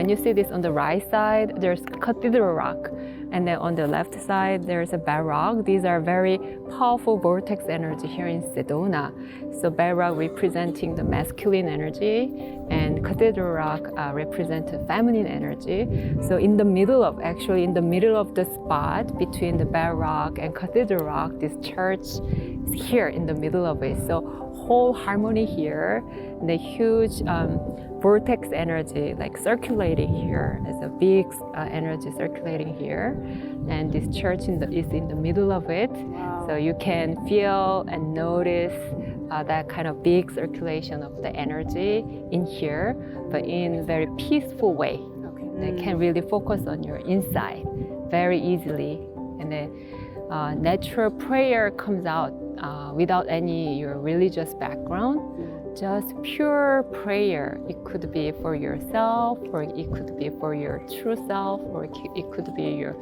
when you see this on the right side, there's Cathedral Rock. And then on the left side, there's a bedrock. These are very powerful vortex energy here in Sedona. So bedrock representing the masculine energy and Cathedral Rock represent feminine energy. So in the middle of the spot between the bedrock and Cathedral Rock, this church is here in the middle of it. So whole harmony here, and the huge vortex energy like circulating here. There's a big energy circulating here, and this church is in the middle of it. Wow. So you can feel and notice that kind of big circulation of the energy in here, but in a very peaceful way. Okay. They can really focus on your inside very easily, and then natural prayer comes out without any your religious background. Just pure prayer. It could be for yourself, or it could be for your true self, or it could be your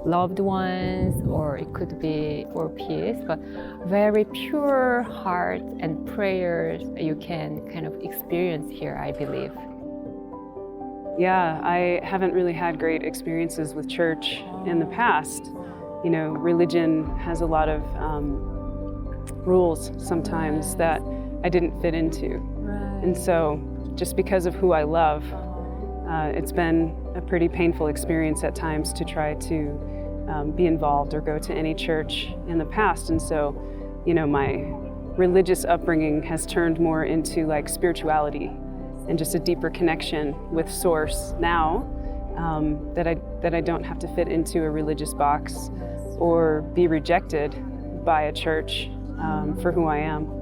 loved ones, or it could be for peace, but very pure heart and prayers you can kind of experience here, I believe. Yeah, I haven't really had great experiences with church in the past. You know, religion has a lot of rules sometimes that I didn't fit into. Right. And so just because of who I love, it's been a pretty painful experience at times to try to be involved or go to any church in the past. And so, you know, my religious upbringing has turned more into like spirituality and just a deeper connection with Source now, that I don't have to fit into a religious box or be rejected by a church for who I am.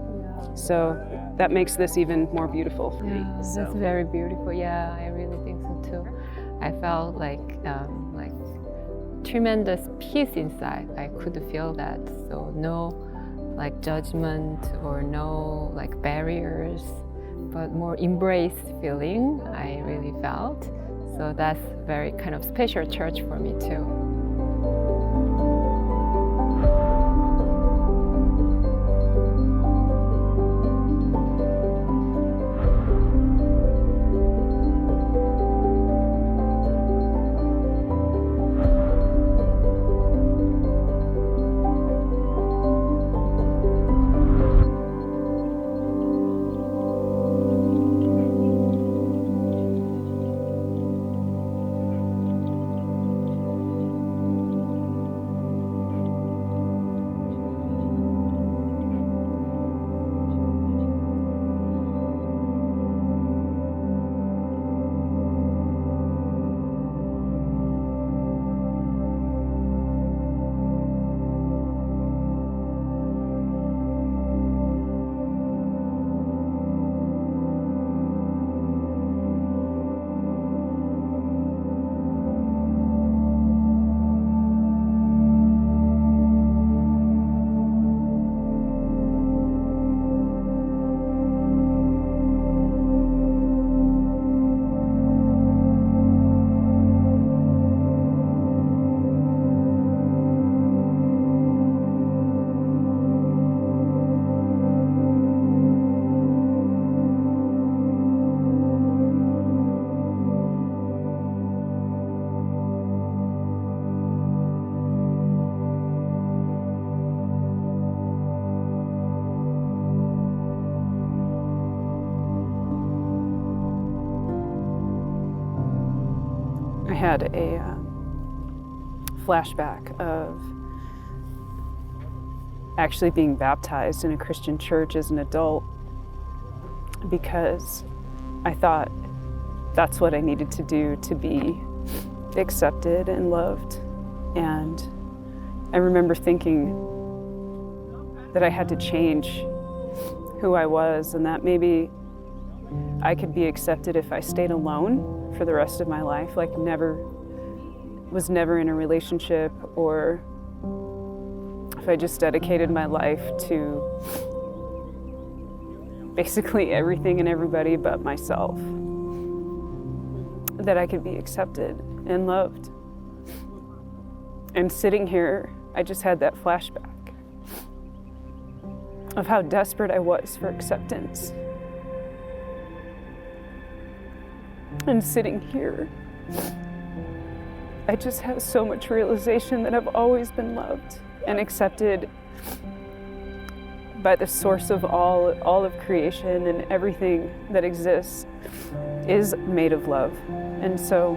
So that makes this even more beautiful for me. So. That's very beautiful. Yeah, I really think so too. I felt like tremendous peace inside. I could feel that. So no like judgment or no like barriers, but more embraced feeling I really felt. So that's very kind of special church for me too. I had a flashback of actually being baptized in a Christian church as an adult, because I thought that's what I needed to do to be accepted and loved. And I remember thinking that I had to change who I was, and that maybe I could be accepted if I stayed alone for the rest of my life, like was never in a relationship, or if I just dedicated my life to basically everything and everybody but myself, that I could be accepted and loved. And sitting here, I just had that flashback of how desperate I was for acceptance. And sitting here, I just have so much realization that I've always been loved and accepted by the source of all of creation, and everything that exists is made of love. And so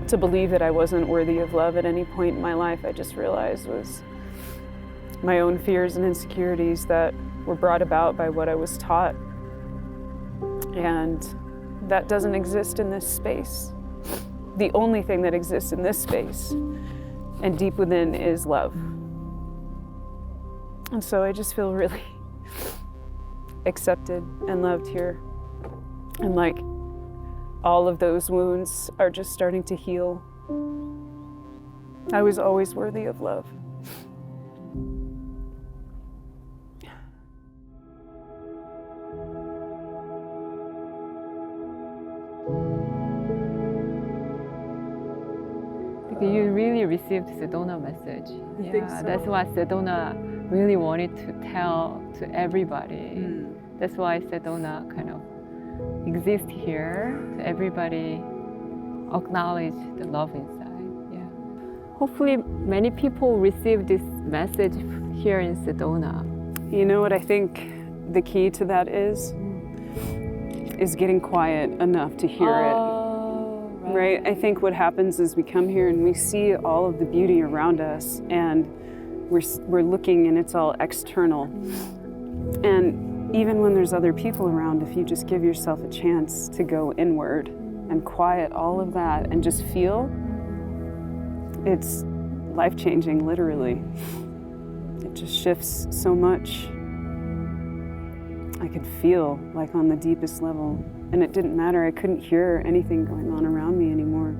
to believe that I wasn't worthy of love at any point in my life, I just realized was my own fears and insecurities that were brought about by what I was taught. And that doesn't exist in this space. The only thing that exists in this space and deep within is love. And so I just feel really accepted and loved here. And like all of those wounds are just starting to heal. I was always worthy of love. You really received Sedona message. I think so. That's what Sedona really wanted to tell to everybody. That's why Sedona kind of exists here. To everybody acknowledge the love inside. Yeah. Hopefully, many people receive this message here in Sedona. You know what I think the key to that is getting quiet enough to hear it. Right? I think what happens is we come here and we see all of the beauty around us, and we're looking and it's all external. And even when there's other people around, if you just give yourself a chance to go inward and quiet all of that and just feel, it's life-changing, literally. It just shifts so much. I could feel like on the deepest level. And it didn't matter, I couldn't hear anything going on around me anymore.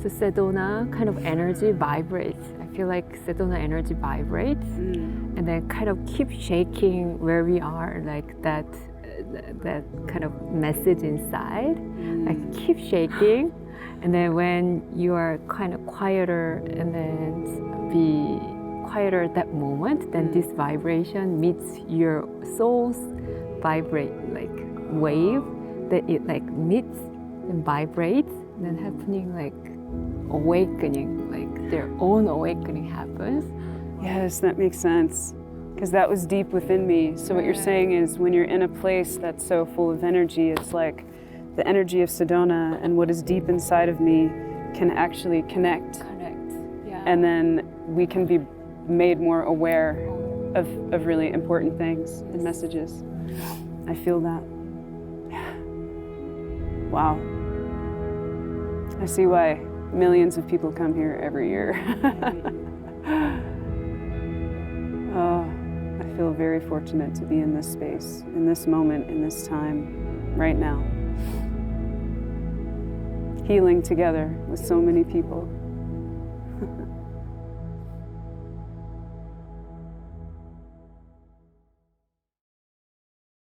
So Sedona kind of energy vibrates. I feel like Sedona energy vibrates and then kind of keep shaking where we are, like that kind of message inside, like keep shaking. And then when you are kind of quieter and then be quieter at that moment, then this vibration meets your soul's vibrate like wave, that it like meets and vibrates, and then happening like awakening, like their own awakening happens. Yes, that makes sense, because that was deep within me. So what you're saying is when you're in a place that's so full of energy, it's like the energy of Sedona and what is deep inside of me can actually connect. Yeah. And then we can be made more aware of really important things and messages. I feel that. Wow. I see why millions of people come here every year. Oh, I feel very fortunate to be in this space, in this moment, in this time, right now. Healing together with so many people.